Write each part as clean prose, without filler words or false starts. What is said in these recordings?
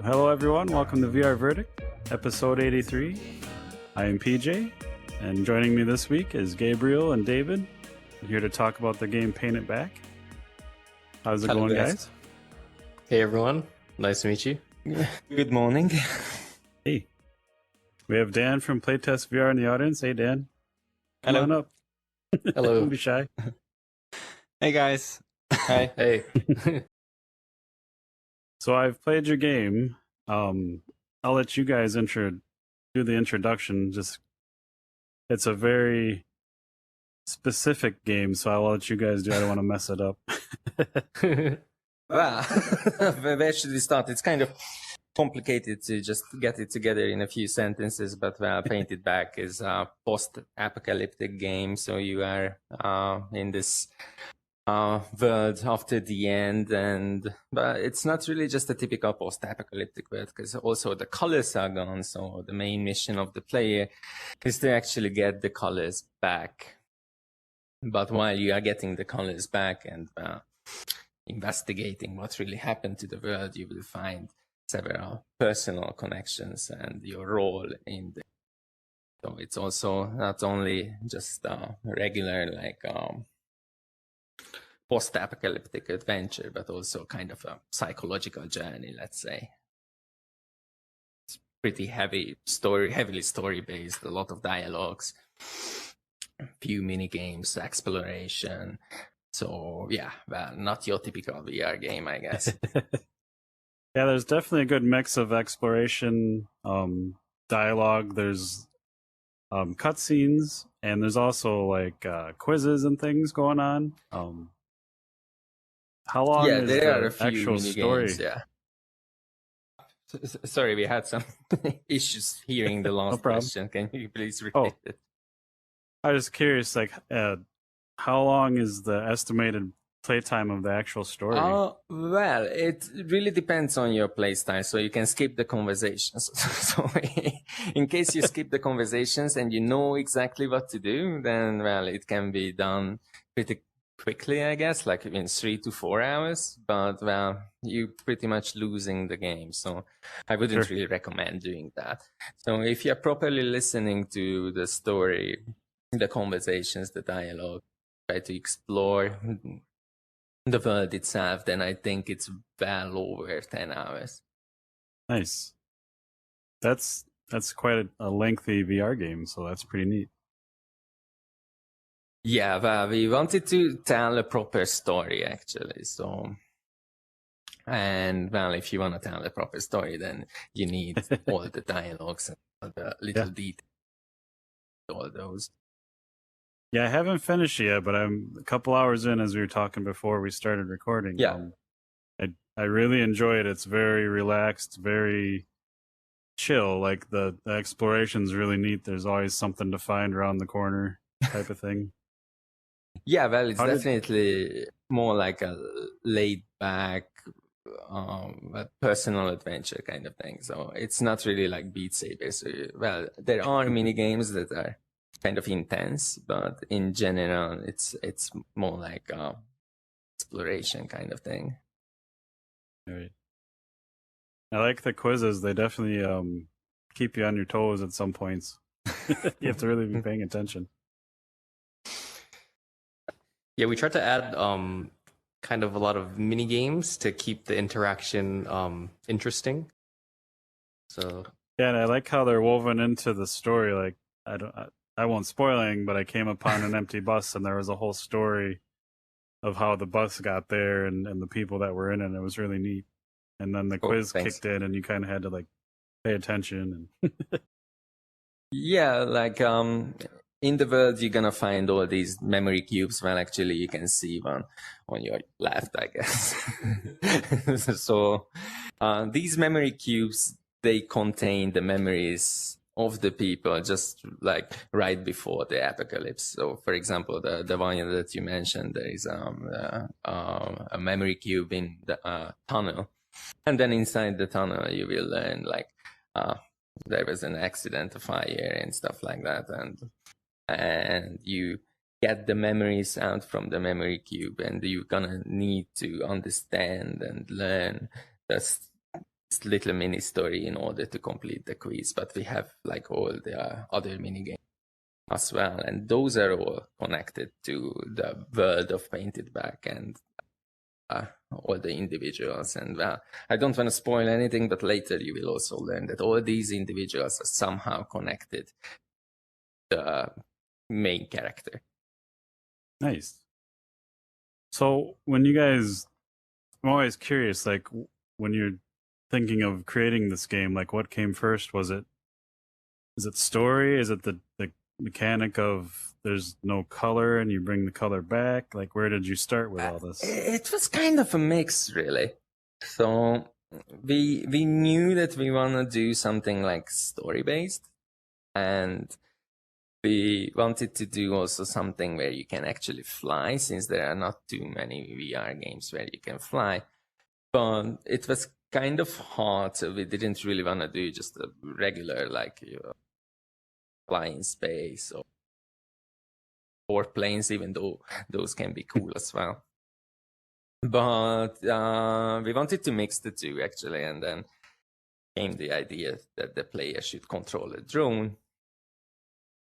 Hello everyone, welcome to VR Verdict, episode 83. I am PJ, and joining me this week is Gabriel and David. I'm here to talk about the game Paint It Back. How's it going, guys? Hey everyone, nice to meet you. Good morning. Hey. We have Dan from Playtest VR in the audience. Hey Dan. Come Hello. on up. Hello. Don't be shy. Hey guys. Hi. Hey. So I've played your game. I'll let you guys do the introduction. It's a very specific game, so I'll let you guys do. I don't want to mess it up. Well, where should we start? It's kind of complicated to just get it together in a few sentences, but Paint It Back is a post-apocalyptic game. So you are in this world after the end, but it's not really just a typical post-apocalyptic world, because also the colors are gone. So the main mission of the player is to actually get the colors back. But while you are getting the colors back and investigating what really happened to the world, you will find several personal connections and your role in the. So it's also not only just a regular post-apocalyptic adventure, but also kind of a psychological journey, let's say. It's pretty heavily story-based, a lot of dialogues, a few mini-games, exploration. So yeah, well, not your typical VR game, I guess. Yeah, there's definitely a good mix of exploration, dialogue. There's cutscenes, and there's also like quizzes and things going on. How long is there are a the few actual mini story? games, yeah. Sorry, we had some issues hearing the last question. Can you please repeat it? I was curious, like, how long is the estimated playtime of the actual story? Well, it really depends on your playstyle, so you can skip the conversations. So in case you skip the conversations and you know exactly what to do, then, well, it can be done pretty quickly, I guess, like in 3 to 4 hours, but, well, you're pretty much losing the game, so I wouldn't really recommend doing that. So if you're properly listening to the story, the conversations, the dialogue, try to explore the world itself, then I think it's well over 10 hours. Nice. That's quite a lengthy VR game, so that's pretty neat. Yeah, well, we wanted to tell a proper story, actually. So, and, well, if you want to tell a proper story, then you need all the dialogues and all the little details, all those. Yeah, I haven't finished yet, but I'm a couple hours in, as we were talking before we started recording. Yeah. I really enjoy it. It's very relaxed, very chill. Like the exploration's really neat. There's always something to find around the corner, type of thing. Yeah, well, it's definitely more like a laid-back, personal adventure kind of thing. So it's not really like Beat Saber. So, well, there are mini games that are kind of intense, but in general, it's more like exploration kind of thing. Right. I like the quizzes. They definitely keep you on your toes at some points. You have to really be paying attention. Yeah, we tried to add kind of a lot of mini games to keep the interaction interesting. So yeah, and I like how they're woven into the story. Like I won't spoil anything, but I came upon an empty bus, and there was a whole story of how the bus got there and the people that were in it. And it was really neat. And then the quiz kicked in, and you kind of had to like pay attention. And yeah, like in the world, you're gonna find all these memory cubes. Well, actually, you can see one on your left, I guess. So these memory cubes, they contain the memories of the people just like right before the apocalypse. So, for example, the one that you mentioned, there is a memory cube in the tunnel, and then inside the tunnel, you will learn like there was an accident, a fire, and stuff like that, and and you get the memories out from the memory cube, and you're gonna need to understand and learn this little mini story in order to complete the quiz. But we have like all the other mini games as well, and those are all connected to the world of Painted Back and all the individuals. And I don't want to spoil anything, but later you will also learn that all these individuals are somehow connected to the main character. Nice. So when you guys, I'm always curious, like when you're thinking of creating this game, like what came first? Is it story? Is it the mechanic of there's no color and you bring the color back? Like where did you start with all this? It was kind of a mix, really. So we knew that we want to do something like story based, and we wanted to do also something where you can actually fly, since there are not too many VR games where you can fly. But it was kind of hard, so we didn't really want to do just a regular, like, fly in space or planes, even though those can be cool as well. But we wanted to mix the two, actually, and then came the idea that the player should control a drone.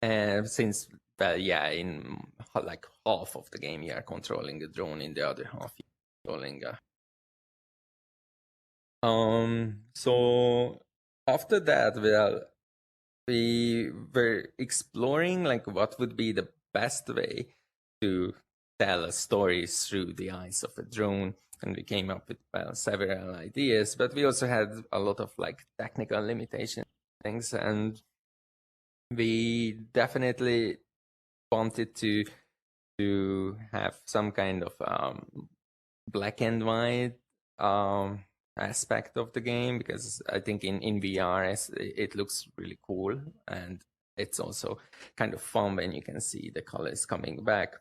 And since, in like half of the game you are controlling a drone, in the other half you're controlling so after that, we were exploring like what would be the best way to tell a story through the eyes of a drone, and we came up with several ideas, but we also had a lot of like technical limitation things, and we definitely wanted to have some kind of black and white aspect of the game, because I think in VR it looks really cool, and it's also kind of fun when you can see the colors coming back.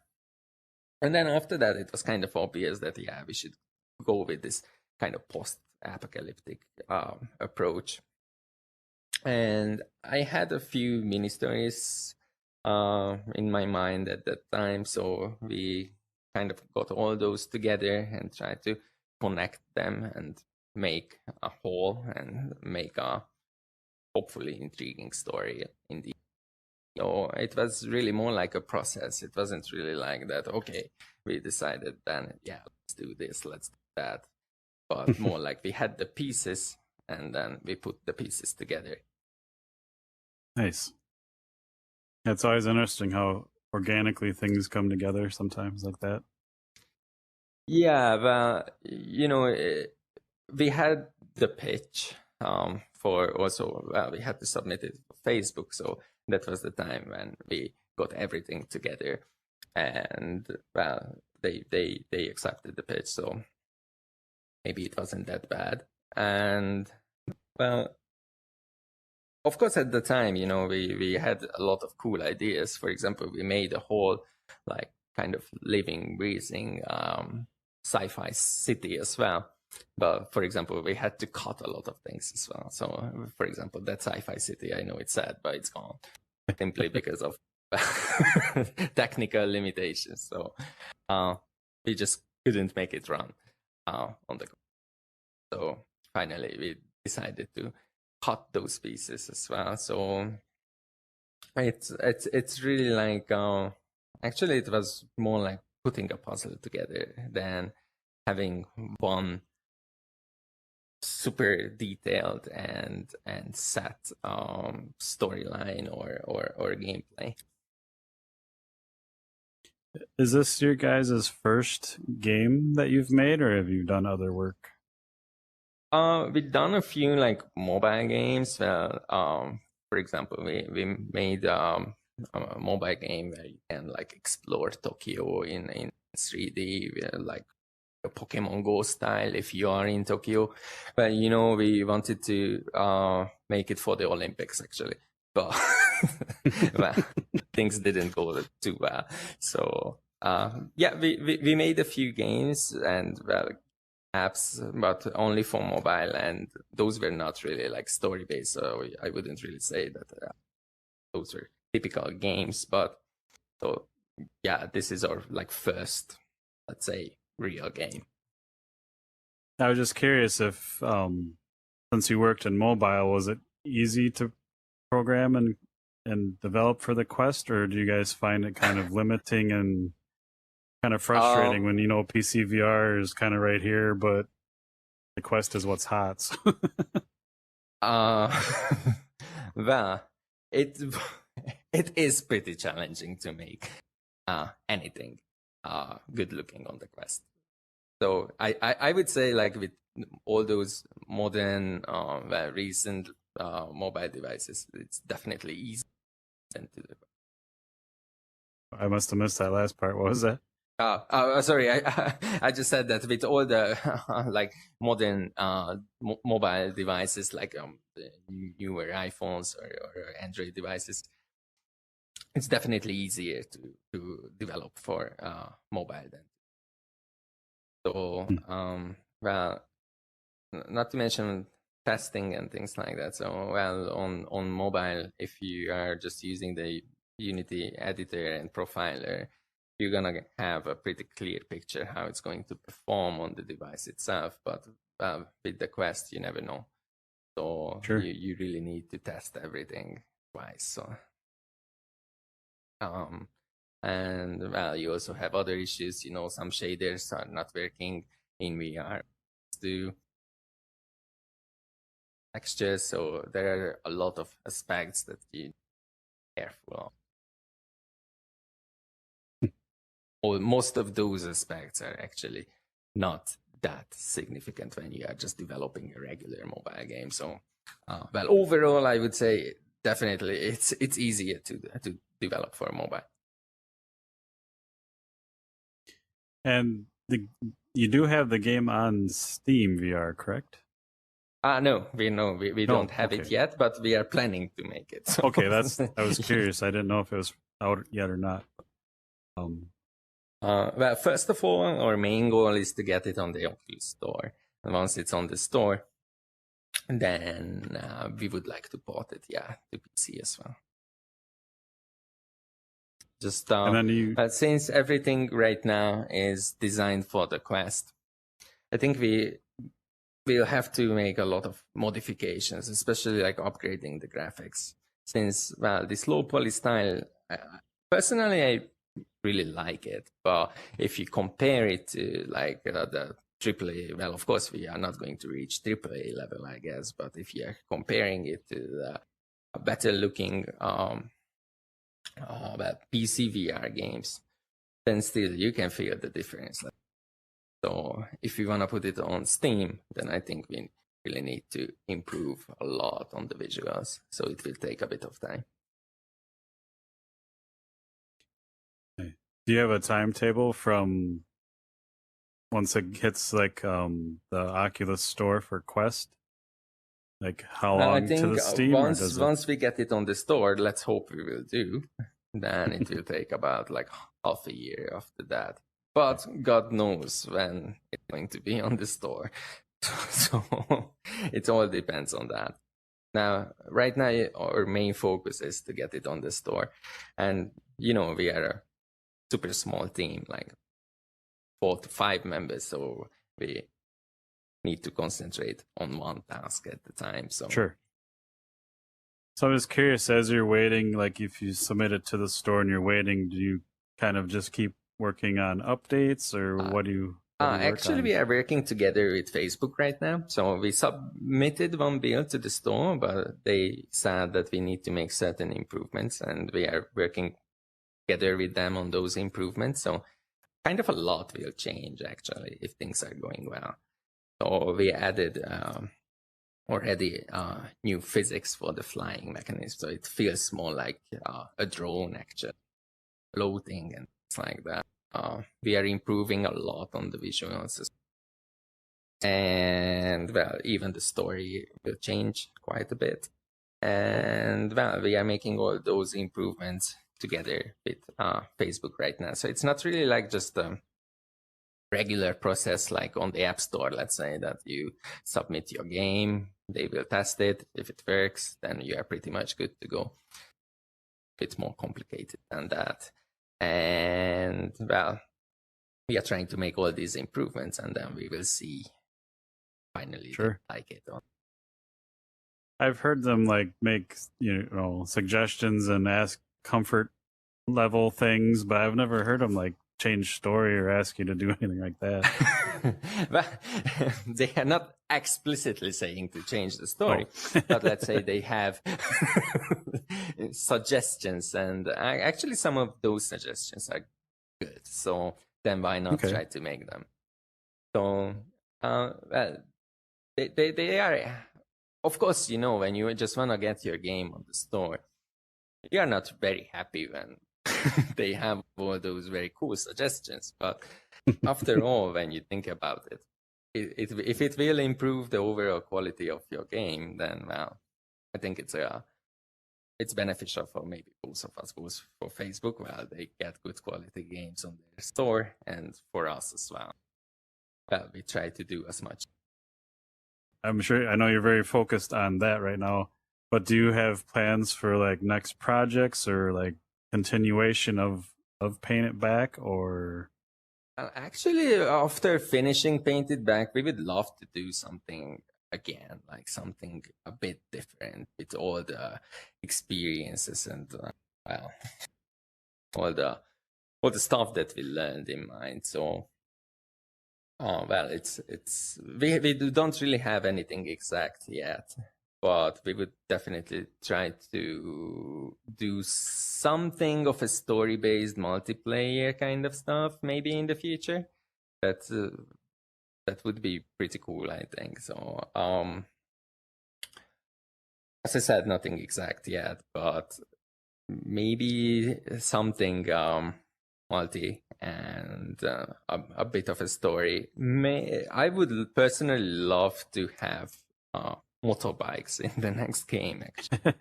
And then after that, it was kind of obvious that we should go with this kind of post-apocalyptic approach. And I had a few mini stories in my mind at that time, so we kind of got all those together and tried to connect them and make a whole and make a hopefully intriguing story indeed. So it was really more like a process. It wasn't really like that, okay, we decided then, let's do this, let's do that. But more like we had the pieces and then we put the pieces together. Nice. It's always interesting how organically things come together sometimes like that. Yeah, well, we had the pitch for also, we had to submit it for Facebook, so that was the time when we got everything together, and they accepted the pitch, so maybe it wasn't that bad. And of course, at the time, we had a lot of cool ideas. For example, we made a whole like kind of living, breathing sci-fi city as well. But for example, we had to cut a lot of things as well. So, for example, that sci-fi city, I know it's sad, but it's gone simply because of technical limitations. So we just couldn't make it run on the. So finally, we decided to cut those pieces as well. So it's really like actually it was more like putting a puzzle together than having one super detailed and set storyline or gameplay. Is this your guys' first game that you've made, or have you done other work? We've done a few like mobile games. For example, we made a mobile game where you can like explore Tokyo in 3D, like a Pokemon Go style if you are in Tokyo. But we wanted to make it for the Olympics actually, but things didn't go too well. So we made a few games and apps, but only for mobile, and those were not really like story based, so I wouldn't really say that those were typical games. But so yeah, this is our like first, let's say, real game. I was just curious if, since you worked in mobile, was it easy to program and develop for the Quest, or do you guys find it kind of limiting and kind of frustrating when PC VR is kind of right here, but the Quest is what's hot? So. Well, it it is pretty challenging to make anything good looking on the Quest. So I would say, like, with all those modern, recent mobile devices, it's definitely easy to do. I must have missed that last part. What was that? Sorry, I just said that with all the like modern mobile devices, like the newer iPhones or Android devices, it's definitely easier to develop for mobile then. So well, not to mention testing and things like that. So well, on mobile, if you are just using the Unity editor and profiler, you're gonna have a pretty clear picture how it's going to perform on the device itself. But with the Quest, you never know. So Sure. you really need to test everything twice. So and well, you also have other issues. Some shaders are not working in VR. Do textures, so there are a lot of aspects that you careful of. Most of those aspects are actually not that significant when you are just developing a regular mobile game. So, well, overall, I would say definitely it's easier to develop for mobile. And you do have the game on Steam VR, correct? No, we don't have it yet, but we are planning to make it. So. Okay, I was curious. I didn't know if it was out yet or not. Well, first of all, our main goal is to get it on the Oculus Store. And once it's on the store, then we would like to port it, to PC as well. Just and then since everything right now is designed for the Quest, I think we'll have to make a lot of modifications, especially like upgrading the graphics. Since, well, this low poly style, personally, I really like it. But if you compare it to like the AAA, well, of course, we are not going to reach AAA level, I guess. But if you're comparing it to the better looking PC VR games, then still you can feel the difference. So if you want to put it on Steam, then I think we really need to improve a lot on the visuals. So it will take a bit of time. Do you have a timetable from once it hits like the Oculus Store for Quest? Like how long I think to the Steam? Once we get it on the store, let's hope we will do, then it will take about like half a year after that. But God knows when it's going to be on the store. So it all depends on that. Now, right now, our main focus is to get it on the store. And, we are a super small team, like 4 to 5 members. So we need to concentrate on one task at the time. So Sure. So I was curious, as you're waiting, like if you submit it to the store and you're waiting, do you kind of just keep working on updates, or what do you actually, we are working together with Facebook right now. So we submitted one build to the store, but they said that we need to make certain improvements, and we are working together with them on those improvements. So kind of a lot will change, actually, if things are going well. So we added already new physics for the flying mechanism. So it feels more like a drone, actually, floating and things like that. We are improving a lot on the visuals. And, well, even the story will change quite a bit. And, well, we are making all those improvements together with Facebook right now. So it's not really like just a regular process like on the App Store, let's say, that you submit your game, they will test it. If it works, then you are pretty much good to go. bit more complicated than that. And well, we are trying to make all these improvements, and then we will see finally Sure. they like it. I've heard them like make suggestions and ask comfort level things, but I've never heard them like change story or ask you to do anything like that. Well, they are not explicitly saying to change the story, but let's say they have suggestions, and actually some of those suggestions are good. So then why not try to make them? So well, they are, of course, when you just want to get your game on the store, you are not very happy when they have all those very cool suggestions. But after all, when you think about it, if it will improve the overall quality of your game, then well, I think it's beneficial for maybe both of us, both for Facebook, well, they get good quality games on their store, and for us as well. Well, we try to do as much. I'm sure, I know you're very focused on that right now, but do you have plans for like next projects or like continuation of Paint It Back, or? Actually, after finishing Paint It Back, we would love to do something again, like something a bit different with all the experiences and well, all the stuff that we learned in mind. So, well, we don't really have anything exact yet, but we would definitely try to do something of a story-based multiplayer kind of stuff, maybe in the future. That would be pretty cool, I think. So, as I said, nothing exact yet, but maybe something multi and a bit of a story. I would personally love to have motorbikes in the next game, actually.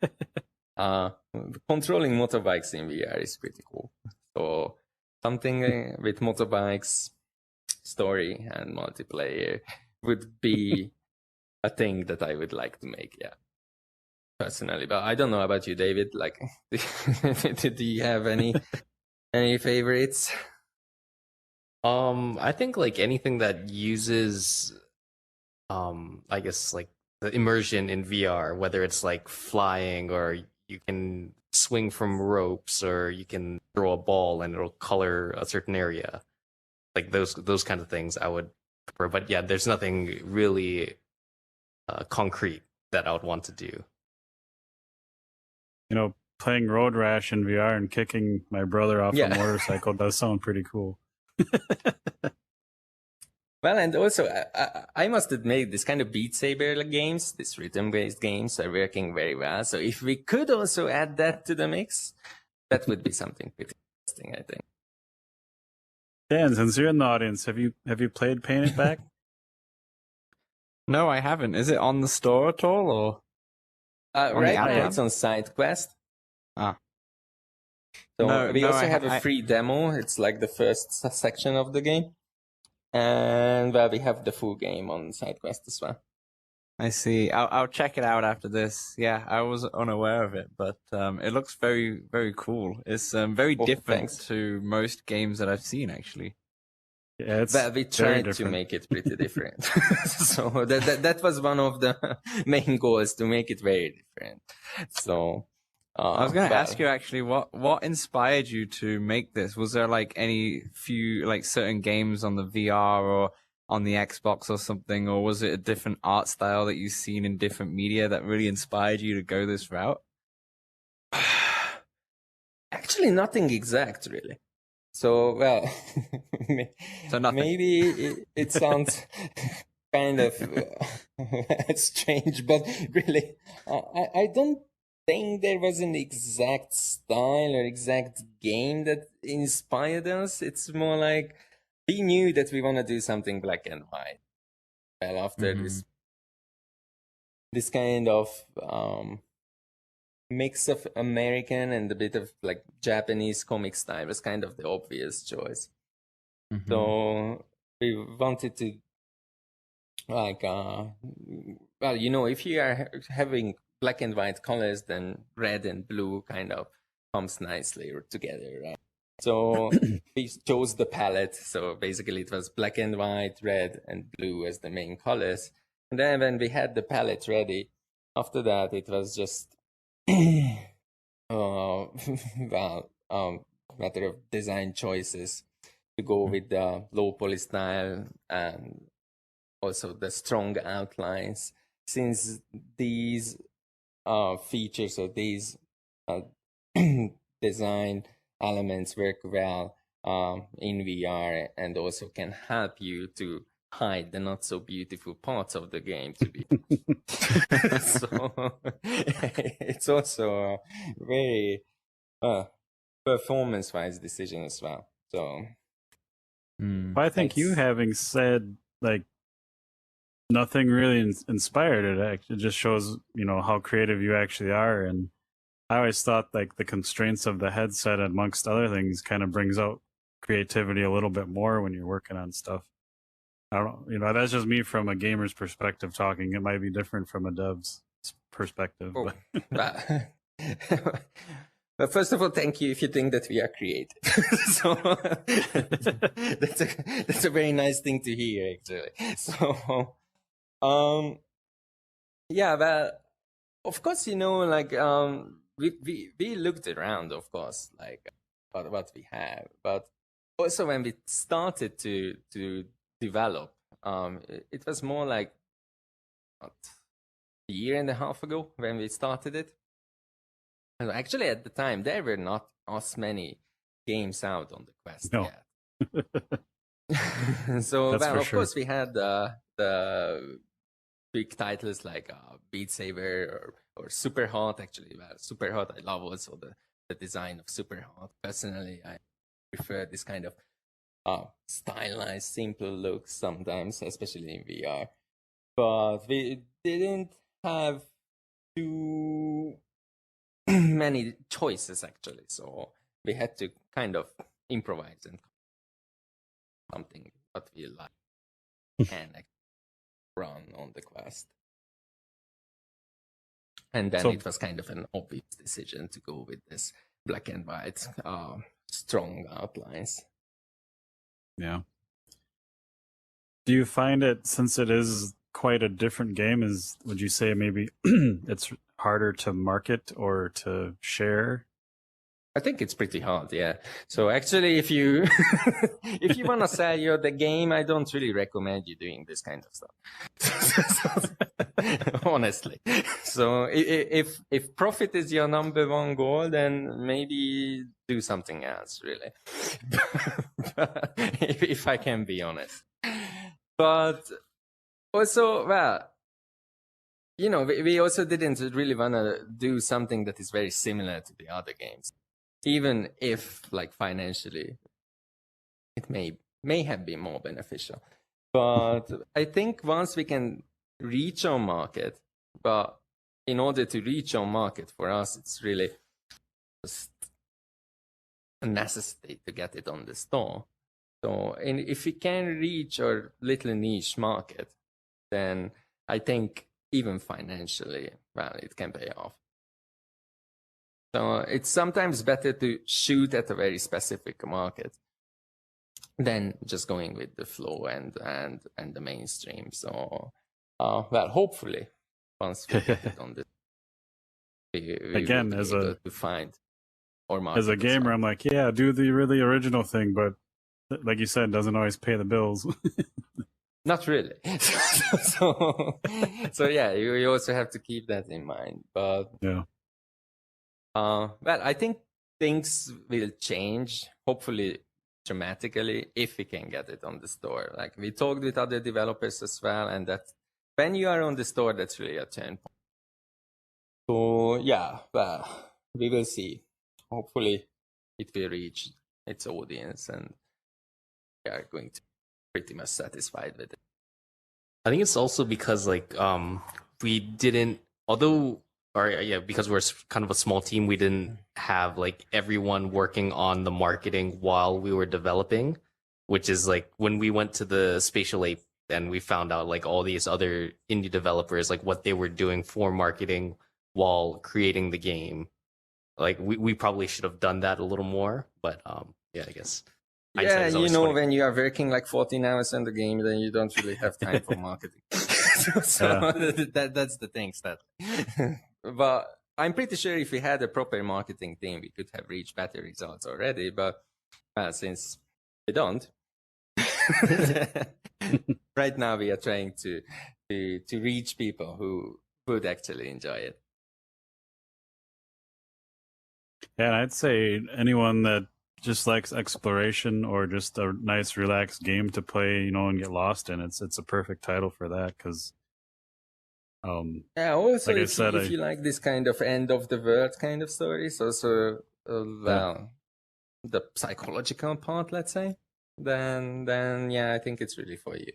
Controlling motorbikes in VR is pretty cool. So something with motorbikes, story, and multiplayer would be a thing that I would like to make, yeah, personally. But I don't know about you, David. Like, do you have any favorites? I think like anything that uses, I guess like the immersion in VR, whether it's like flying or you can swing from ropes or you can throw a ball and it'll color a certain area. Like those kind of things I would prefer. But yeah, there's nothing really concrete that I would want to do. Playing Road Rash in VR and kicking my brother off a motorcycle does sound pretty cool. Well, and also, I must admit, this kind of Beat Saber games, these rhythm-based games, are working very well. So if we could also add that to the mix, that would be something pretty interesting, I think. Dan, since you're in the audience, have you played Paint It Back? No, I haven't. Is it on the store at all, or? Right now, it's on SideQuest. So we also have a free demo. It's like the first section of the game. And well, we have the full game on SideQuest as well. I see. I'll check it out after this. Yeah, I was unaware of it, but it looks very, very cool. It's very different to most games that I've seen, actually. Yeah, it's we tried to make it pretty different. So that was one of the main goals, to make it very different. So I was going to ask you actually, what inspired you to make this? Was there like certain games on the VR or on the Xbox or something, or was it a different art style that you've seen in different media that really inspired you to go this route? Actually, nothing exact, really. So, well, maybe it sounds kind of strange, but really, I don't think there was an exact style or exact game that inspired us. It's more like we knew that we want to do something black and white. Well, after this kind of mix of American and a bit of like Japanese comic style was kind of the obvious choice. So we wanted to like well, if you are having black and white colors, then red and blue kind of comes nicely together, right? So we chose the palette. So basically it was black and white, red and blue as the main colors. And then when we had the palette ready, after that it was just matter of design choices to go with the low poly style and also the strong outlines. Since these features or these design elements work well in VR and also can help you to hide the not so beautiful parts of the game to be so it's also a very performance wise decision as well. So But I think you having said like nothing really inspired it. It just shows, you know, how creative you actually are. And I always thought like the constraints of the headset, amongst other things, kind of brings out creativity a little bit more when you're working on stuff. I don't know, you know, that's just me from a gamer's perspective talking. It might be different from a dev's perspective. Oh, but but first of all, thank you if you think that we are creative. So that's a very nice thing to hear, actually. So yeah, but of course, you know, like we looked around, of course, like what we have, but also when we started to develop, it was more like what, a year and a half ago when we started it. And actually, at the time, there were not as many games out on the Quest yet. So, well, of course, we had the big titles like Beat Saber or Super Hot. Actually, well, Super Hot, I love also the design of Super Hot. Personally, I prefer this kind of stylized, simple looks sometimes, especially in VR. But we didn't have too many choices, actually. So we had to kind of improvise and something that we like and run on the Quest. And then it was kind of an obvious decision to go with this black and white, strong outlines. Yeah. Do you find it, since it is quite a different game, would you say maybe it's harder to market or to share? I think it's pretty hard, yeah. So actually, if you if you want to sell the game, I don't really recommend you doing this kind of stuff. Honestly. So if profit is your number one goal, then maybe do something else, really. if I can be honest. But also, well, you know, we also didn't really want to do something that is very similar to the other games. Even if, like, financially, it may have been more beneficial. But I think once we can reach our market, but in order to reach our market, for us, it's really just a necessity to get it on the store. So, and if we can reach our little niche market, then I think even financially, well, it can pay off. So it's sometimes better to shoot at a very specific market than just going with the flow and the mainstream. So, well, hopefully, once we get it on this, we again, will be able to find or market as a gamer, I'm like, yeah, do the really original thing, but like you said, it doesn't always pay the bills. Not really. So yeah, you also have to keep that in mind. But yeah. Well, I think things will change, hopefully dramatically, if we can get it on the store. Like, we talked with other developers as well, and that when you are on the store, that's really a turn point. So yeah, well, we will see. Hopefully it will reach its audience and we are going to be pretty much satisfied with it. I think it's also because like we didn't, because we're kind of a small team, we didn't have like everyone working on the marketing while we were developing, which is like when we went to the Spatial Ape and we found out like all these other indie developers, like what they were doing for marketing while creating the game. like we probably should have done that a little more, but yeah, I guess. Yeah, hindsight is always 20. when you are working like 14 hours on the game, then you don't really have time for marketing. so that's the things that. But I'm pretty sure if we had a proper marketing team, we could have reached better results already. But since we don't, right now we are trying to reach people who would actually enjoy it. Yeah, and I'd say anyone that just likes exploration or just a nice, relaxed game to play, and get lost in, it's a perfect title for that. Because, yeah. Also, like I if, said, if you like this kind of end of the world kind of stories, also the psychological part, let's say, then yeah, I think it's really for you.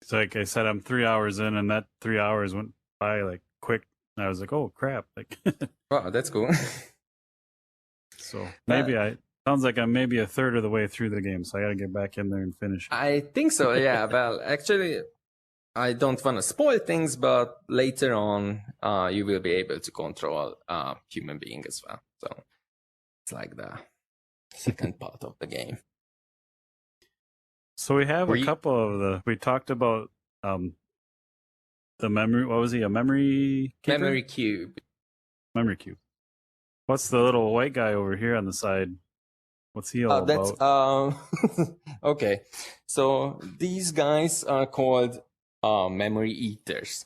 it's like I said, I'm 3 hours in, and that 3 hours went by like quick. And I was like, oh crap! Like, Wow, that's cool. so maybe sounds like I'm maybe a third of the way through the game, so I got to get back in there and finish it. I think so. Yeah. Well, actually, I don't want to spoil things, but later on, you will be able to control human being as well. So it's like the second part of the game. So we have couple of we talked about the memory. What was he? A memory keeper? Memory cube. Memory cube. What's the little white guy over here on the side? What's he all about? Okay. So these guys are called memory eaters.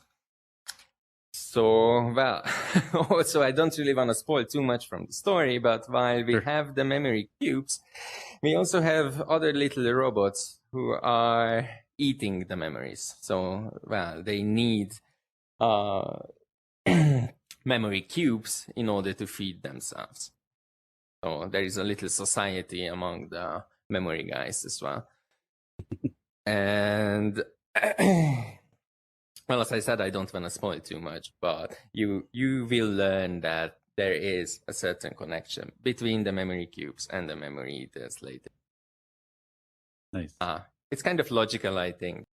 So, well, also I don't really want to spoil too much from the story, but while we have the memory cubes, we also have other little robots who are eating the memories. So, well, they need memory cubes in order to feed themselves. So there is a little society among the memory guys as well. And well, as I said, I don't want to spoil too much, but you will learn that there is a certain connection between the memory cubes and the memory eaters later. Nice. It's kind of logical, I think.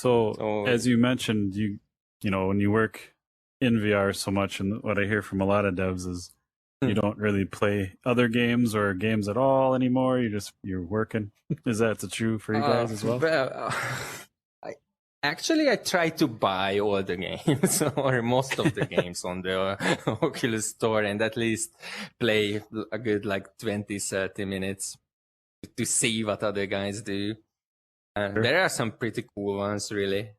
So as you mentioned, you when you work in VR so much, and what I hear from a lot of devs is you don't really play other games or games at all anymore. You're working. Is that true for you guys as well? Well, I try to buy all the games or most of the games on the Oculus Store and at least play a good 20-30 minutes to see what other guys do. And there are some pretty cool ones, really.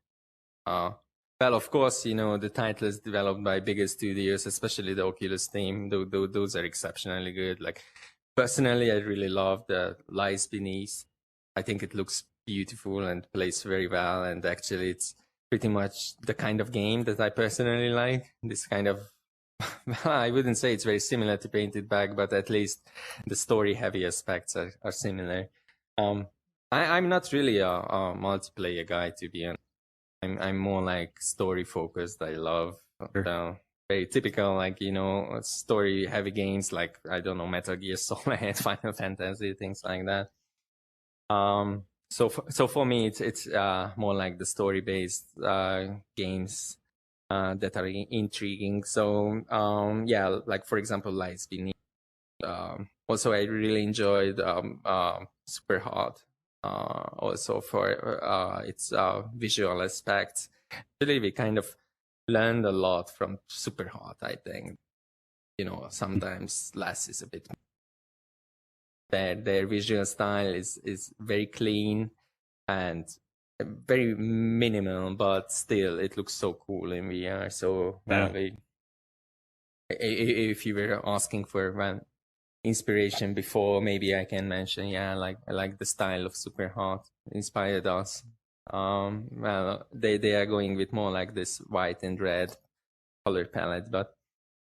Well, of course, the titles developed by bigger studios, especially the Oculus team, those are exceptionally good. Personally, I really love the Lies Beneath. I think it looks beautiful and plays very well. And actually, it's pretty much the kind of game that I personally like. This kind of, I wouldn't say it's very similar to Painted Bag, but at least the story-heavy aspects are similar. I'm not really a multiplayer guy, to be honest. I'm more story-focused. I love very typical, story-heavy games like, I don't know, Metal Gear Solid, Final Fantasy, things like that. So for me, it's more like the story-based games that are intriguing. So yeah, for example, Lies Beneath. Also, I really enjoyed Super Hot. Also for its visual aspects. Actually, we kind of learned a lot from Super Hot, I think. Sometimes less is a bit. Their visual style is very clean and very minimal, but still it looks so cool in VR. So if you were asking for inspiration before, maybe I can mention, I like the style of Super Hot, inspired us. Well, they are going with more like this white and red color palette, but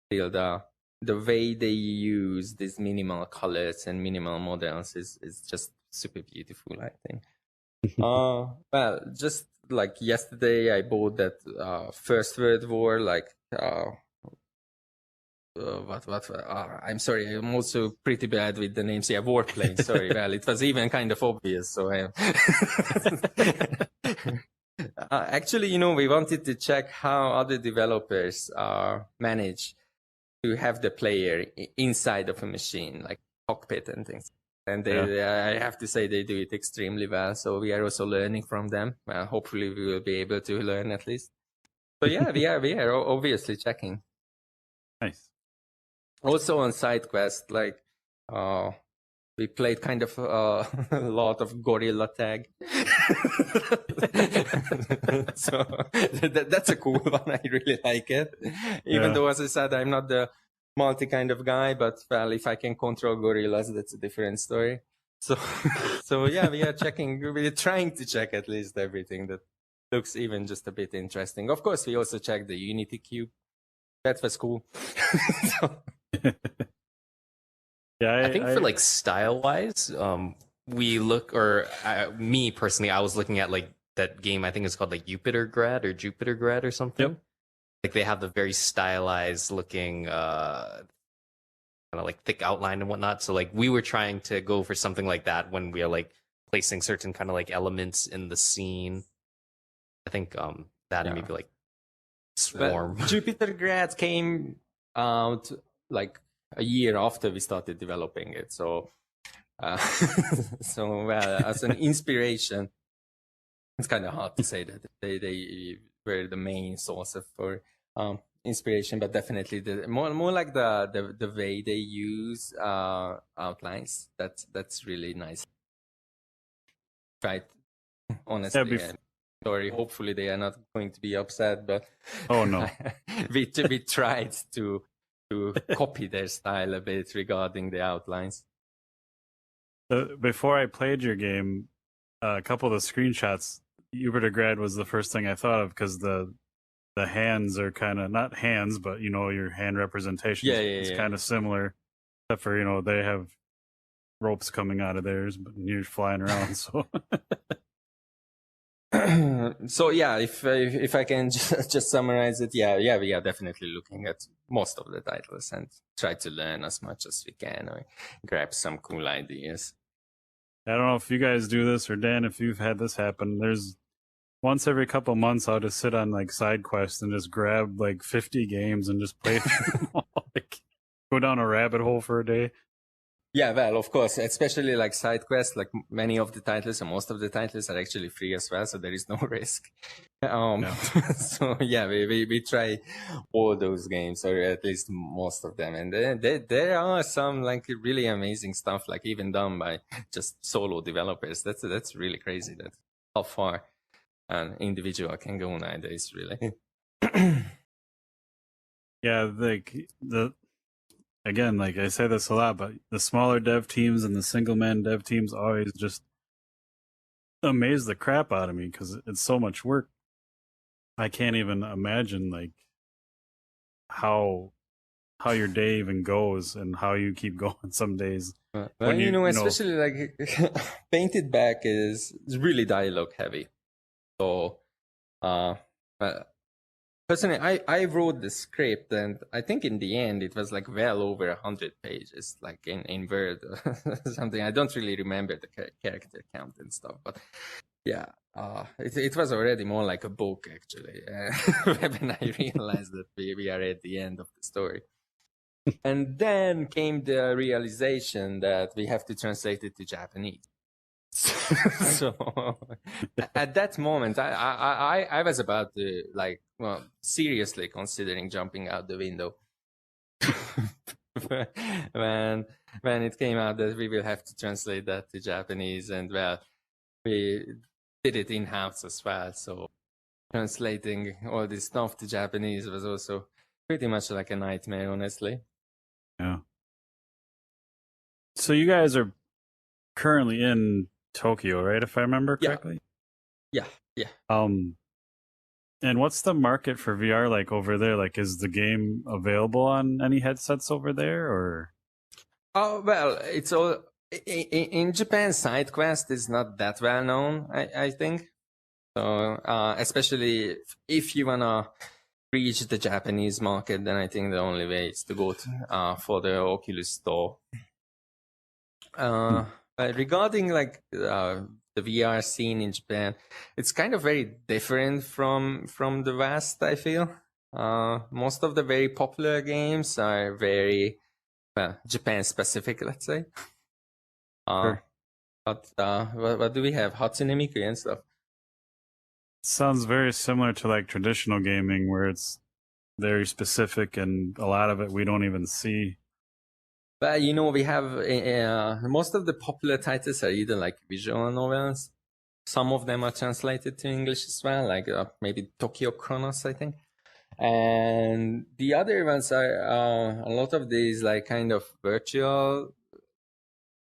still the way they use these minimal colors and minimal models is just super beautiful, I think. Well, just like yesterday, I bought that First World War, I'm sorry, I'm also pretty bad with the names. Yeah, Warplane, sorry. Well, it was even kind of obvious, so I actually, we wanted to check how other developers manage to have the player inside of a machine, like cockpit and things. And I have to say they do it extremely well. So we are also learning from them. Well, hopefully we will be able to learn at least. So yeah, we are obviously checking. Nice. Also on side quest, like we played kind of a lot of gorilla tag. So that's a cool one. I really like it. Even though, as I said, I'm not the multi kind of guy, but well, if I can control gorillas, that's a different story. So yeah, we are checking. We're trying to check at least everything that looks even just a bit interesting. Of course, we also checked the Unity cube. That was cool. Yeah, I think for like style wise, we look, or me personally, I was looking at like that game. I think it's called like Jupiter Grad or something. Yep. Like they have the very stylized looking, kind of like thick outline and whatnot. So like we were trying to go for something like that when we are like placing certain kind of like elements in the scene. I think that and maybe like Swarm. But Jupiter Grad came out like a year after we started developing it. So, well, as an inspiration, it's kind of hard to say that they were the main source for inspiration, but definitely the more like the way they use outlines. That's really nice. Right, honestly. Sorry, hopefully they are not going to be upset, but oh no, we tried to copy their style a bit regarding the outlines. Before I played your game, a couple of the screenshots, Jupiter Grad was the first thing I thought of because the hands are kind of not hands, but your hand representation is kind of similar, except for they have ropes coming out of theirs, but you're flying around, so. So yeah, if I can just summarize it, yeah, we are definitely looking at most of the titles and try to learn as much as we can or grab some cool ideas. I don't know if you guys do this or Dan, if you've had this happen. There's once every couple months I'll just sit on like side quests and just grab like 50 games and just play through them all. Like go down a rabbit hole for a day. Yeah, well, of course, especially like side quests, like many of the titles or most of the titles are actually free as well, so there is no risk. So yeah, we try all those games, or at least most of them, and there are some like really amazing stuff, like even done by just solo developers. That's really crazy. That how far an individual can go nowadays, really. Yeah, again, like I say this a lot, but the smaller dev teams and the single-man dev teams always just amaze the crap out of me because it's so much work. I can't even imagine like how your day even goes and how you keep going some days. Well, especially like Painted Back is really dialogue heavy. So, personally, I wrote the script, and I think in the end it was like well over 100 pages, like in Word or something. I don't really remember the character count and stuff, but yeah, it was already more like a book actually when I realized that we are at the end of the story. And then came the realization that we have to translate it to Japanese. So at that moment, I was about to seriously considering jumping out the window when it came out that we will have to translate that to Japanese, and well, we did it in-house as well. So translating all this stuff to Japanese was also pretty much like a nightmare, honestly. Yeah. So you guys are currently in Tokyo, right? If I remember correctly. Yeah. And what's the market for VR like over there? Like, is the game available on any headsets over there, or? Oh well, it's all in Japan. Side quest is not that well known, I think. So especially if you wanna reach the Japanese market, then I think the only way is to go for the Oculus Store. But regarding like the VR scene in Japan, it's kind of very different from the West, I feel. Most of the very popular games are very Japan specific, let's say. Sure. But what do we have? Hatsune Miku and stuff. Sounds very similar to like traditional gaming, where it's very specific, and a lot of it we don't even see. But we have most of the popular titles are either like visual novels. Some of them are translated to English as well, like maybe Tokyo Chronos, I think. And the other ones are a lot of these like kind of virtual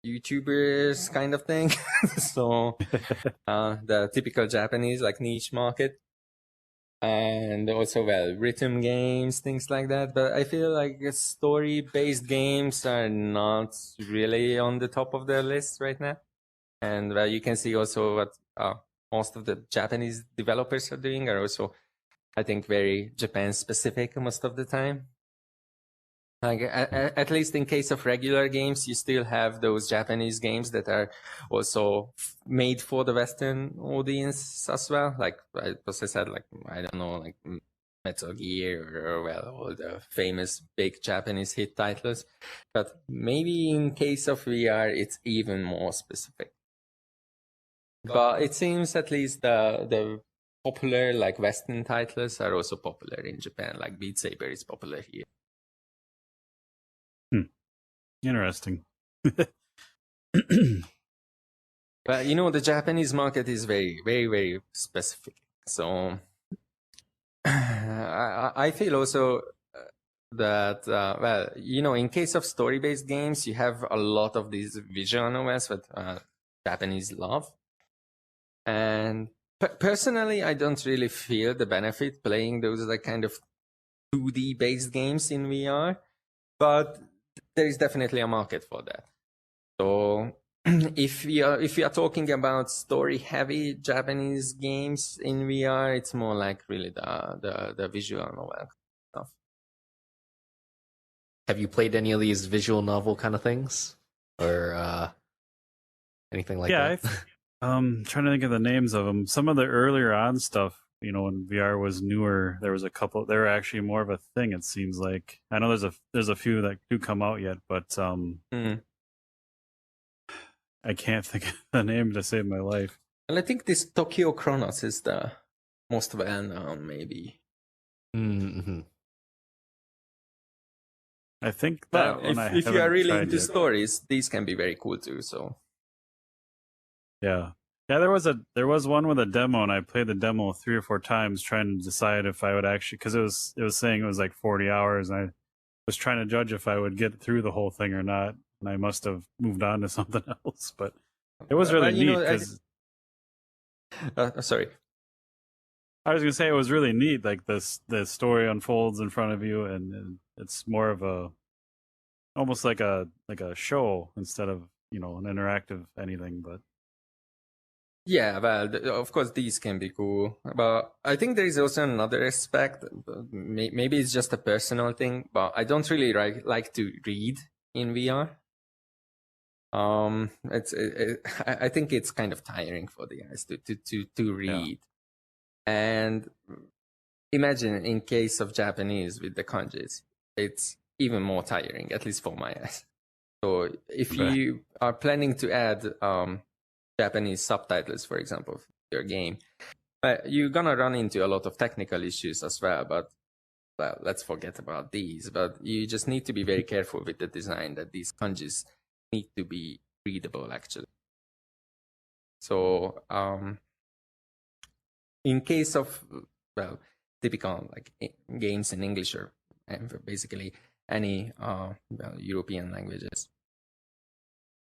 YouTubers kind of thing. So the typical Japanese like niche market. And also, rhythm games, things like that. But I feel like story-based games are not really on the top of their list right now. And you can see also what most of the Japanese developers are doing are also, I think, very Japan-specific most of the time. Like at least in case of regular games, you still have those Japanese games that are also made for the Western audience as well. Like as I said, like I don't know, like Metal Gear or all the famous big Japanese hit titles. But maybe in case of VR, it's even more specific. But it seems at least the popular like Western titles are also popular in Japan. Like Beat Saber is popular here. Interesting. But the Japanese market is very, very, very specific. So I feel also that, in case of story-based games, you have a lot of these visual novels that Japanese love. And personally, I don't really feel the benefit playing those like kind of 2D-based games in VR. But there is definitely a market for that. So if we are talking about story-heavy Japanese games in VR, it's more like really the visual novel stuff. Have you played any of these visual novel kind of things, or anything like that? Yeah, I'm trying to think of the names of them. Some of the earlier on stuff, when VR was newer, there was a couple. They were actually more of a thing. It seems like I know there's a few that do come out yet, but I can't think of the name to save my life. Well, I think this Tokyo Chronos is the most well-known, maybe. Mm-hmm. I think that if you are really into stories, these can be very cool too. So yeah, there was one with a demo, and I played the demo 3 or 4 times trying to decide if I would actually, because it was saying it was like 40 hours, and I was trying to judge if I would get through the whole thing or not, and I must have moved on to something else. But it was really neat because sorry. I was gonna say it was really neat. Like the story unfolds in front of you, and it's more of almost like a show instead of an interactive anything. But yeah, well, of course these can be cool, but I think there is also another aspect. Maybe it's just a personal thing, but I don't really like to read in VR. I think it's kind of tiring for the eyes to read. Yeah. And imagine in case of Japanese with the kanjis, it's even more tiring, at least for my eyes. So if you are planning to add Japanese subtitles, for example, for your game, you're gonna run into a lot of technical issues as well. But let's forget about these. But you just need to be very careful with the design that these kanjis need to be readable, actually. So in case of typical like games in English or basically any European languages,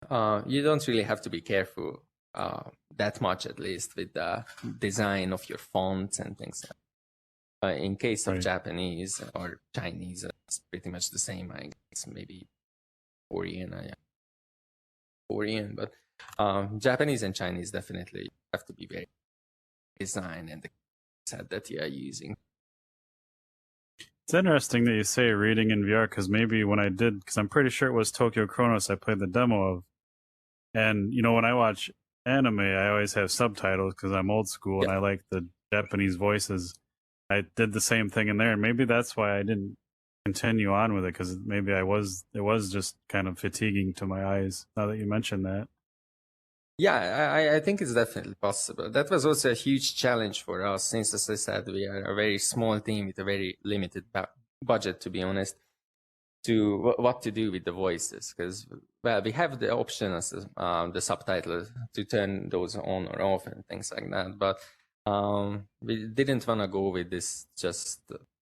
you don't really have to be careful that much, at least with the design of your fonts and things. In case of Japanese or Chinese, it's pretty much the same. I guess maybe Korean, but Japanese and Chinese definitely have to be very design and the set that you are using. It's interesting that you say reading in VR, because maybe when I did, because I'm pretty sure it was Tokyo Chronos I played the demo of, and when I watch anime, I always have subtitles because I'm old school and I like the Japanese voices. I did the same thing in there, and maybe that's why I didn't continue on with it, because maybe it was just kind of fatiguing to my eyes. Now that you mentioned that. Yeah, I think it's definitely possible. That was also a huge challenge for us, since, as I said, we are a very small team with a very limited budget, to be honest, to what to do with the voices. Because, well, we have the option as the subtitles to turn those on or off and things like that. But we didn't want to go with this just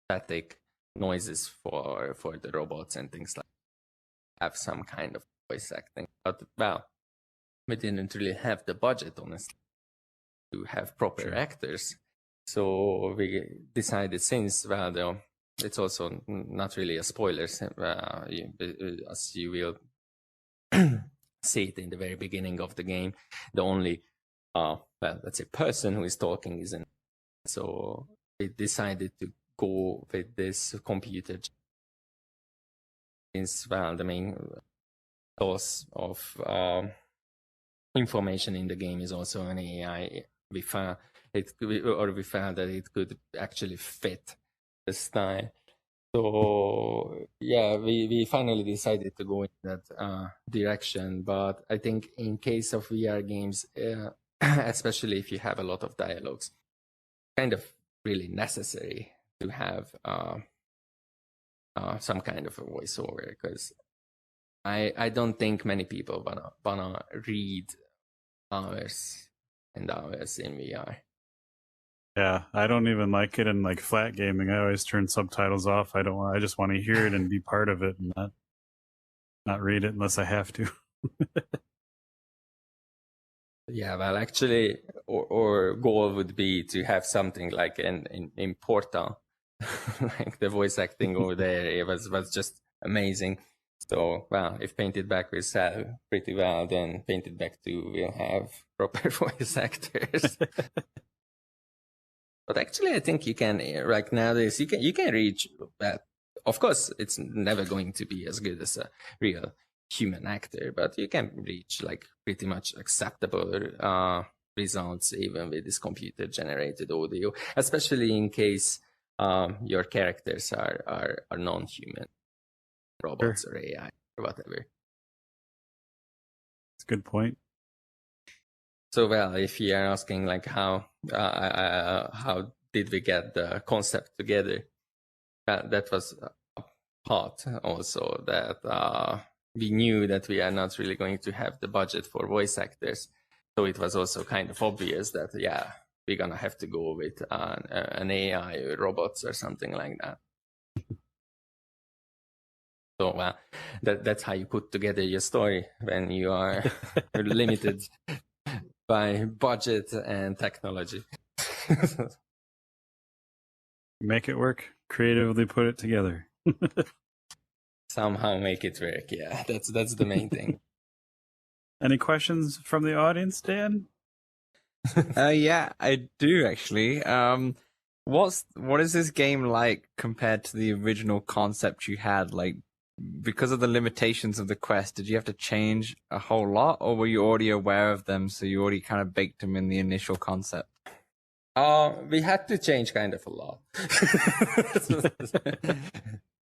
static noises for the robots and things like that. Have some kind of voice acting. But, well, we didn't really have the budget, honestly, to have proper actors. So we decided, since, well, it's also not really a spoiler, as you will see it in the very beginning of the game, the only, well, let's say, person who is talking isn't. So we decided to go with this computer, since, well, the main source of information in the game is also an AI. We found that it could actually fit the style. So yeah, we finally decided to go in that direction. But I think in case of VR games, especially if you have a lot of dialogues, kind of really necessary to have some kind of a voiceover, because I don't think many people wanna read hours and hours in VR. Yeah, I don't even like it in like flat gaming. I always turn subtitles off. I just want to hear it and be part of it, and not read it unless I have to. Yeah, well, actually, our goal would be to have something like in Portal, like the voice acting over there. It was just amazing. So, well, if Painted Back will sell pretty well, then Painted Back 2 will have proper voice actors. But actually, I think you can, like nowadays, you can reach, of course, it's never going to be as good as a real human actor, but you can reach like pretty much acceptable results even with this computer generated audio, especially in case your characters are non-human, robots or AI or whatever. That's a good point. So, well, if you are asking like how did we get the concept together, that was a part also that we knew that we are not really going to have the budget for voice actors. So it was also kind of obvious that, yeah, we're going to have to go with an AI or robots or something like that. So, well, that's how you put together your story when you are limited by budget and technology. Make it work. Creatively put it together. Somehow make it work. Yeah, that's the main thing. Any questions from the audience, Dan? Yeah, I do actually. What is this game like compared to the original concept you had? Like, because of the limitations of the Quest, did you have to change a whole lot, or were you already aware of them, so you already kind of baked them in the initial concept? We had to change kind of a lot.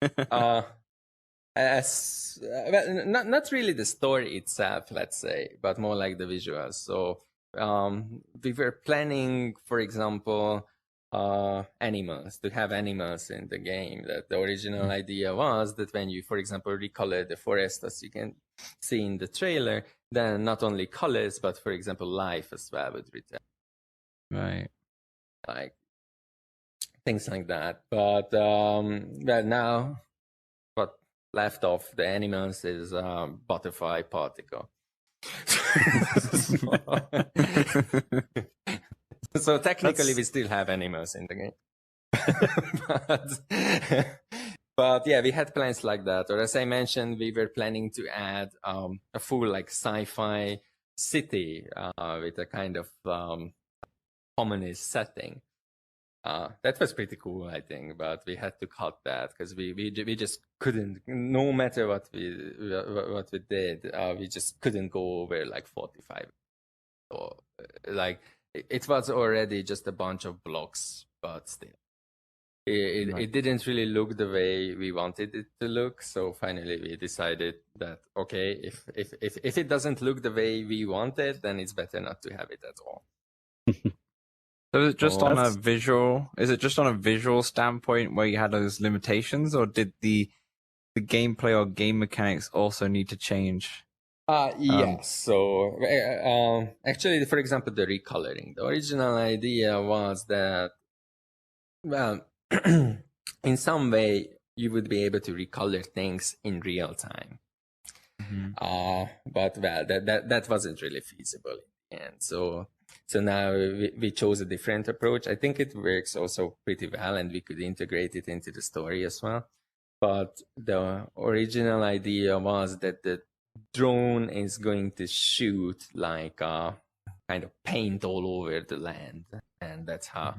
Well, not really the story itself, let's say, but more like the visuals. So we were planning, for example, animals, to have animals in the game. That the original idea was that when you, for example, recolor the forest, as you can see in the trailer, then not only colors, but, for example, life as well would return. Right. Like things like that. But well, now what left of the animals is butterfly particle. So technically we still have animals in the game. But yeah, we had plans like that. Or as I mentioned, we were planning to add a full like sci-fi city with a kind of communist setting. That was pretty cool, I think, but we had to cut that because we just couldn't. No matter what we did, we just couldn't go over like 45. So like it was already just a bunch of blocks, but still. it didn't really look the way we wanted it to look. So finally we decided that, okay, if it doesn't look the way we wanted, then it's better not to have it at all. So is it just on a That's- visual? Is it just on a visual standpoint where you had those limitations, or did the gameplay or game mechanics also need to change? Yes. So actually, for example, the recoloring. The original idea was that, well, in some way you would be able to recolor things in real time. But well, that wasn't really feasible. And so now we chose a different approach. I think it works also pretty well, and we could integrate it into the story as well. But the original idea was that the drone is going to shoot like kind of paint all over the land, and that's how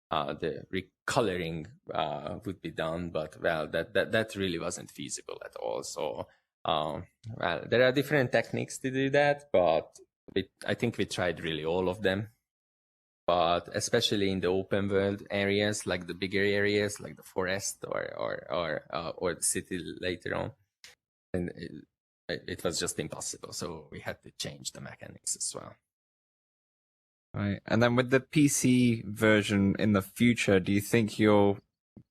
the recoloring would be done. But well, that really wasn't feasible at all. So well, there are different techniques to do that, but I think we tried really all of them. But especially in the open world areas, like the bigger areas, like the forest or the city later on, and it was just impossible. So we had to change the mechanics as well. Right. And then with the PC version in the future, do you think you'll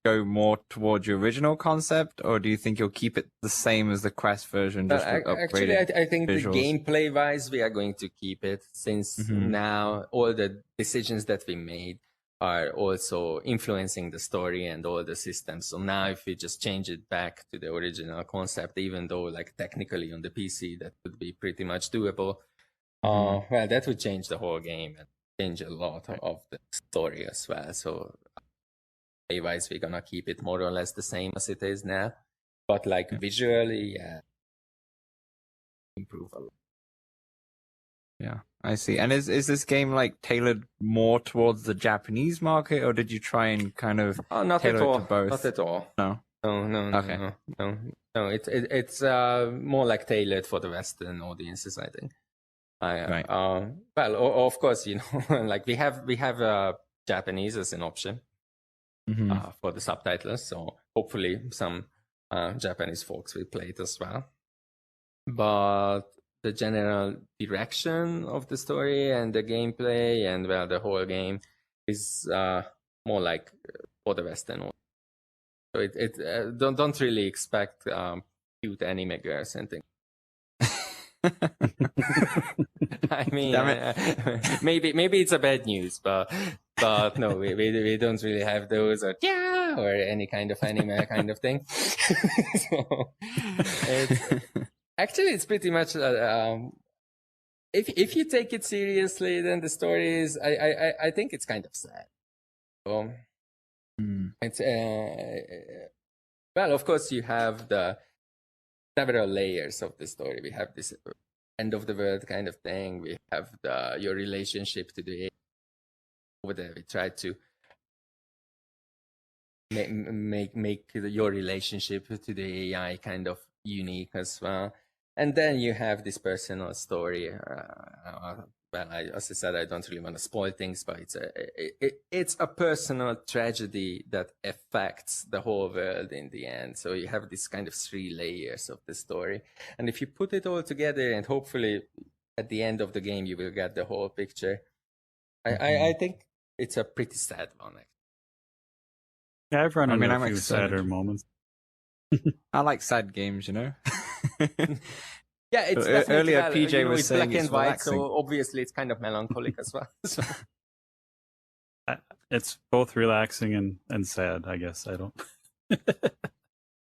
go more towards your original concept, or do you think you'll keep it the same as the Quest version? Just with Actually, upgraded I think visuals? the gameplay wise, we are going to keep it, since now all the decisions that we made are also influencing the story and all the systems. So now if we just change it back to the original concept, even though like technically on the PC that would be pretty much doable, well, that would change the whole game and change a lot of the story as well. So wise, we're gonna keep it more or less the same as it is now, but like visually, improve a lot. Yeah, I see. And is this game like tailored more towards the Japanese market, or did you try and kind of Not tailor at all. it to both? Not at all. No. No. Okay. No. It's more like tailored for the Western audiences, I think. Right. Well, of course, you know, like we have Japanese as an option for the subtitles, so hopefully some Japanese folks will play it as well. But the general direction of the story and the gameplay and well, the whole game is more like for the Western audience. So it don't really expect cute anime girls and things. I mean, maybe it's a bad news, but no, we don't really have those or any kind of anime kind of thing. So it's pretty much if you take it seriously, then the story is I think it's kind of sad. So it's well, of course you have the several layers of the story. We have this end of the world kind of thing. We have your relationship to the AI. Over there, we try to make your relationship to the AI kind of unique as well. And then you have this personal story. Well, as I said, I don't really want to spoil things, but it's a personal tragedy that affects the whole world in the end. So you have this kind of 3 layers of the story. And if you put it all together, and hopefully at the end of the game, you will get the whole picture. I think it's a pretty sad one. Yeah, I've run into I'm a few excited. sadder moments. I like sad games, you know. Yeah, it's So, definitely earlier well, PJ you know, was it's saying black it's and white, relaxing. so obviously it's kind of melancholic as well. So. It's both relaxing and sad, I guess. I don't.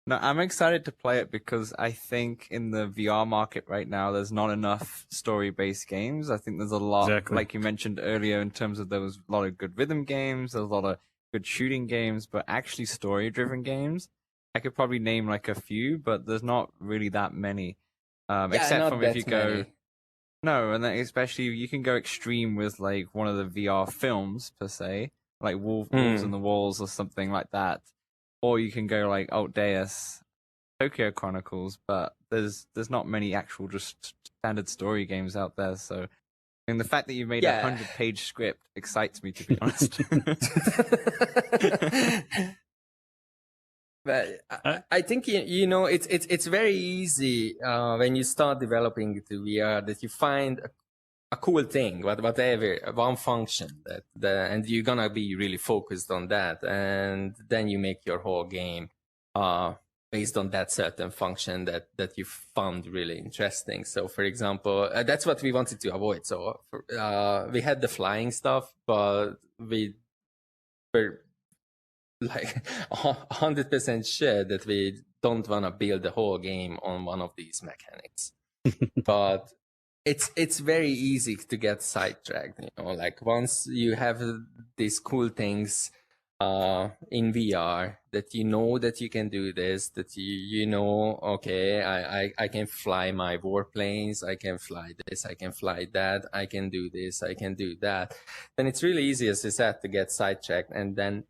No, I'm excited to play it because I think in the VR market right now, there's not enough story-based games. I think there's a lot, Exactly. like you mentioned earlier, in terms of there was a lot of good rhythm games, there's a lot of good shooting games, but actually story-driven games. I could probably name like a few, but there's not really that many. Except not from if that you go, many. no, and then especially you can go extreme with like one of the VR films per se, like Wolves on the Walls or something like that, or you can go like Deus, Tokyo Chronicles. But there's not many actual just standard story games out there. So, and the fact that you made a 100-page script excites me, to be honest. But I- I think you know it's very easy when you start developing to VR that you find a cool thing, whatever, one function and you're gonna be really focused on that, and then you make your whole game based on that certain function that you found really interesting. So, for example, that's what we wanted to avoid. So, we had the flying stuff, but we were like 100% sure that we don't want to build the whole game on one of these mechanics. But it's very easy to get sidetracked, you know, like once you have these cool things in VR that you know that you can do this, that you know, okay, I can fly my warplanes, I can fly this, I can fly that, I can do this, I can do that, then it's really easy, as I said, to get sidetracked and then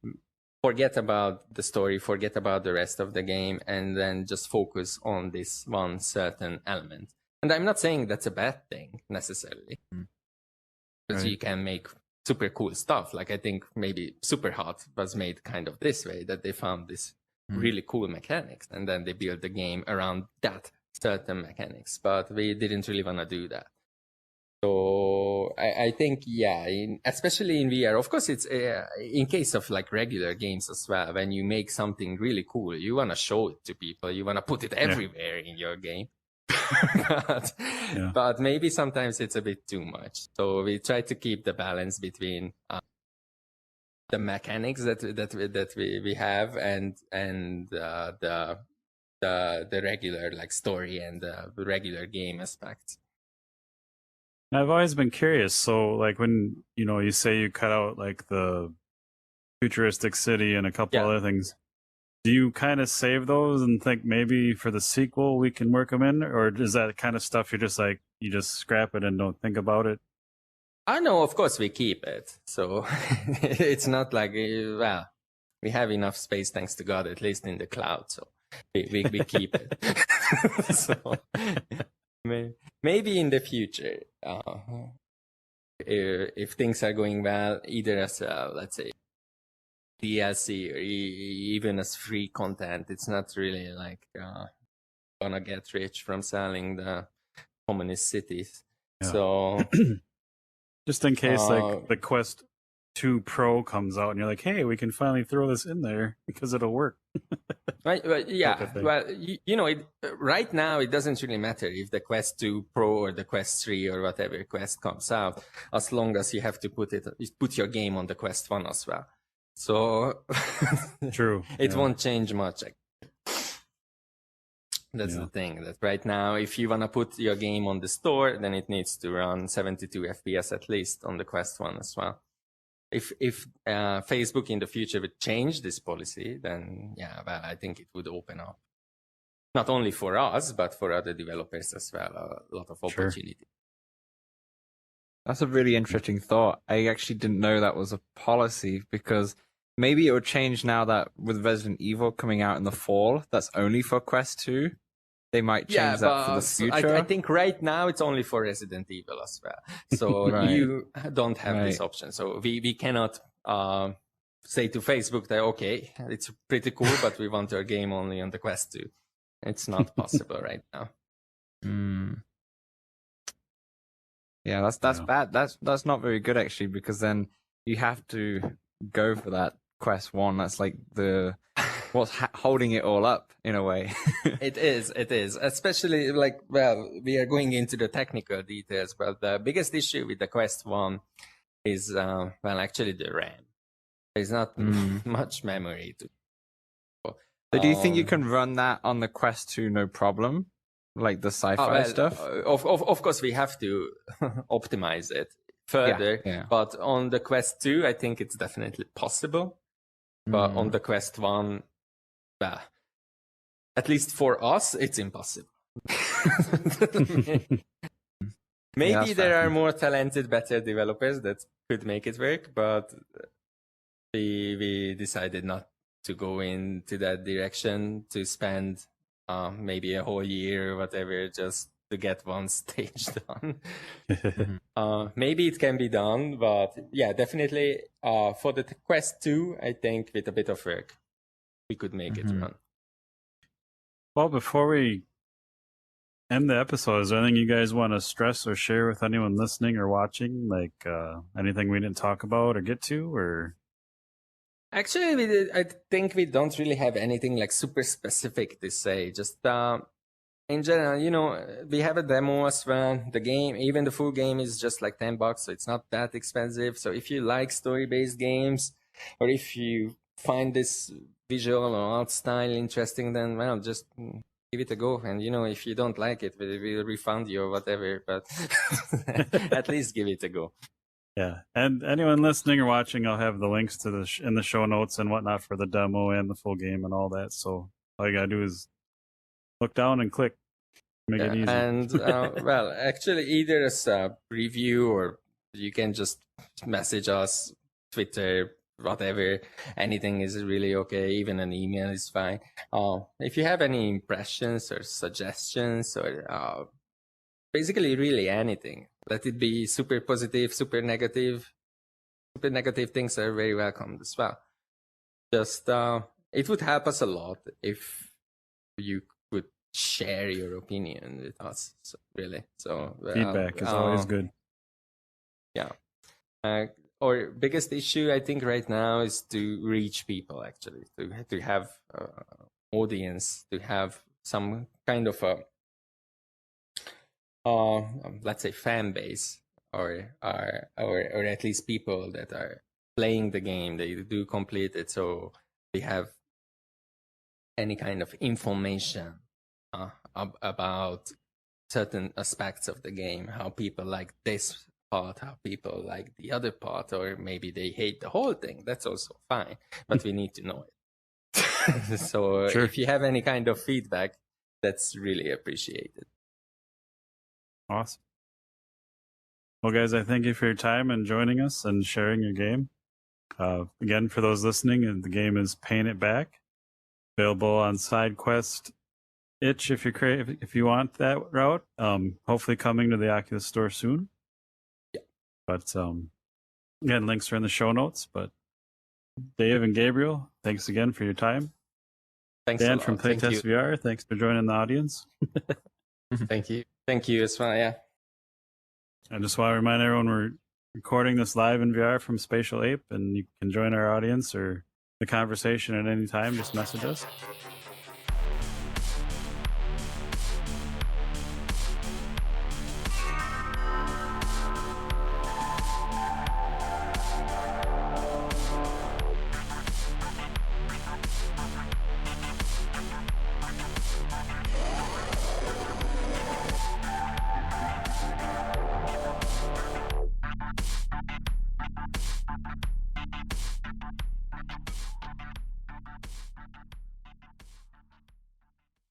forget about the story, forget about the rest of the game, and then just focus on this one certain element. And I'm not saying that's a bad thing necessarily, because Right. you can make super cool stuff. Like I think maybe Superhot was made kind of this way, that they found this really cool mechanics, and then they built the game around that certain mechanics. But we didn't really want to do that. So I think, yeah, especially in VR, of course, it's in case of like regular games as well. When you make something really cool, you want to show it to people. You want to put it everywhere in your game. But maybe sometimes it's a bit too much. So we try to keep the balance between the mechanics that we have and the regular like story and the regular game aspects. I've always been curious. So, like, when you say you cut out like the futuristic city and a couple other things, do you kind of save those and think maybe for the sequel we can work them in, or is that kind of stuff you're just like you just scrap it and don't think about it? I know, of course, we keep it. So it's not like well, we have enough space, thanks to God, at least in the cloud. So we keep it. So maybe in the future, if things are going well, either as let's say DLC or even as free content, it's not really like gonna get rich from selling the communist cities. Yeah. So just in case like the Quest 2 Pro comes out and you're like, hey, we can finally throw this in there because it'll work. Right, well, yeah. Well, right now it doesn't really matter if the Quest 2 Pro or the Quest 3 or whatever Quest comes out, as long as you have to put your game on the Quest 1 as well. So True. It won't change much. That's the thing. That right now, if you want to put your game on the store, then it needs to run 72 FPS at least on the Quest 1 as well. If Facebook in the future would change this policy, then well, I think it would open up not only for us but for other developers as well a lot of opportunity. That's a really interesting thought. I actually didn't know that was a policy, because maybe it would change now that with Resident Evil coming out in the fall, that's only for Quest 2. They might change that for the future. I think right now it's only for Resident Evil as well. So you don't have this option. So we cannot say to Facebook that, okay, it's pretty cool, but we want your game only on the Quest 2. It's not possible right now. Yeah, that's bad. That's not very good actually, because then you have to go for that Quest 1. That's like what's holding it all up in a way. It is, especially like, well, we are going into the technical details, but the biggest issue with the Quest 1 is, well, actually the RAM. There's not much memory. So do you think you can run that on the Quest 2 no problem? Like the sci-fi stuff? Of course, we have to optimize it further, but on the Quest 2, I think it's definitely possible. But on the Quest 1, at least for us, it's impossible. Maybe there are more talented, better developers that could make it work, but we decided not to go into that direction, to spend maybe a whole year or whatever just to get one stage done. Maybe it can be done, but yeah, definitely for the Quest 2, I think with a bit of work, we could make it run. Well, before we end the episode, is there anything you guys want to stress or share with anyone listening or watching? Like anything we didn't talk about or get to, or Actually, I think we don't really have anything like super specific to say. Just in general, we have a demo as well. The game, even the full game, is just like $10, so it's not that expensive. So if you like story-based games, or if you find this visual or art style interesting, then well, just give it a go. And if you don't like it, we'll refund you or whatever. But at least give it a go. yeah. And anyone listening or watching, I'll have the links to in the show notes and whatnot for the demo and the full game and all that. So all you gotta do is look down and click. Make it easy. And well, actually, either as a review or you can just message us, Twitter, whatever. Anything is really okay. Even an email is fine. If you have any impressions or suggestions or basically really anything, let it be super positive, super negative. Super negative things are very welcome as well. Just it would help us a lot if you could share your opinion with us. So, really, so feedback is always good. Yeah. Our biggest issue, I think, right now is to reach people. Actually, to have audience, to have some kind of a let's say fan base, or at least people that are playing the game, they do complete it, so we have any kind of information about certain aspects of the game, how people like this part, how people like the other part, or maybe they hate the whole thing. That's also fine, but we need to know it. So Sure. if you have any kind of feedback, that's really appreciated. Awesome. Well, guys, I thank you for your time and joining us and sharing your game. Again, for those listening, the game is Paying It Back, available on SideQuest itch if you want that route. Hopefully coming to the Oculus store soon. Yeah. But again, links are in the show notes. But Dave and Gabriel, thanks again for your time. Thanks Dan a lot. from Thank Playtest you. VR, thanks for joining the audience. Thank you. Thank you as well. Yeah. I just want to remind everyone we're recording this live in VR from Spatial Ape, and you can join our audience or the conversation at any time. Just message us.